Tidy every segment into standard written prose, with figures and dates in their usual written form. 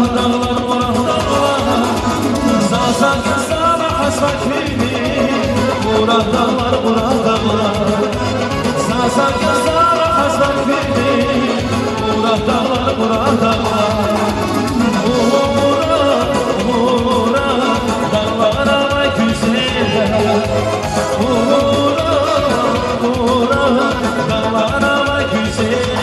dağlar, Murat dağlar Zaza kızana hasret beni Murat dağlar, Murat dağlar Zaza kızana hasret beni Murat dağlar, Murat dağlar Murat, Murat dağlara güzel Murat, Murat dağlara güzel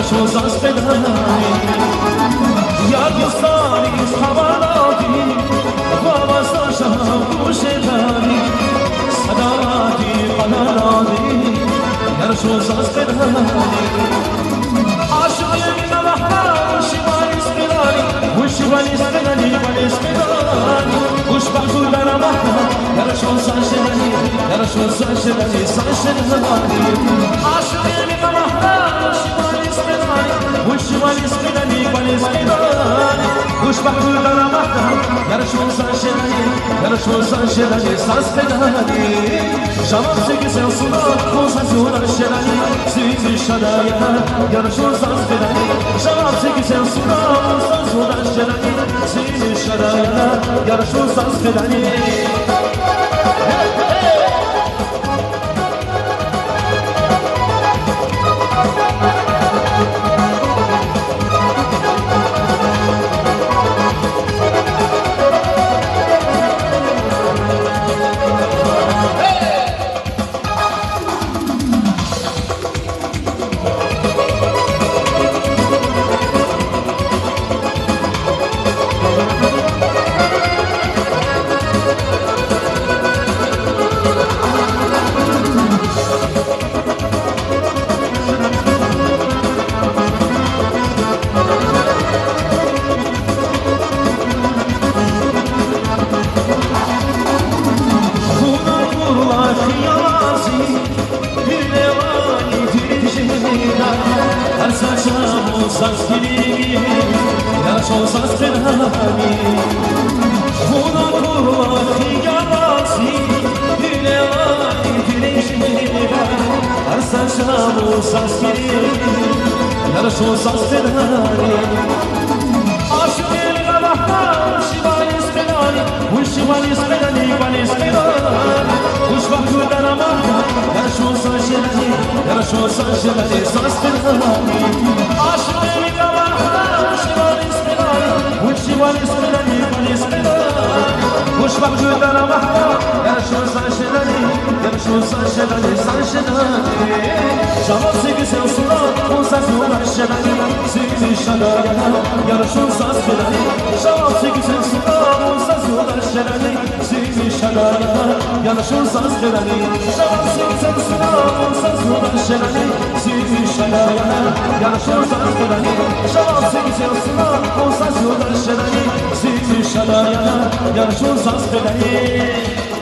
شوز از بدانی یا دوستانی خبرادی و واسه گوش داری صداتی قنادی یا شوز از بدانی عاشقی من محرم شیوانی اسپدانی وشیوانی اسپدانی ولی اسپدانی وش بخو در محرم یا شوز از شدانی یا شوز از شدانی سانشدانی عاشقی من محرم شیوانی وشوالي اسقدني والاسقداني وش بحكوا لنا مهدا يرشو سانشدني يرشو سانشدني سانسقداني شباب سيكسن صداد خوصا سودا الشدني سيزي الشدايا يرشو سانسقداني شباب سيكسن صداد خوصا سودا الشدني سيزي الشدايا يرشو سانسقداني Yarışo sasfedani Aşkın gamahtar şivani spedani Uşivani spedani vani spedani Uş vaktu daramahta Yarışo sanşedani Yarışo sanşedani sasfedani Aşkın gamahtar şivani spedani Uşivani spedani vani spedani Uş vaktu daramahta Yarışo sanşedani Yarışo sanşedani sanşedani Şabap sekizen surat Onsa suda şedani Sizi şadaya Yarışın saz pedani Şabap sekizen surat Onsa suda şedani Sizi şadaya Yarışın saz pedani Şabap sekizen surat Onsa suda şedani Sizi şadaya Yarışın saz pedani Şabap sekizen surat Onsa suda şedani Sizi şadaya Yarışın saz pedani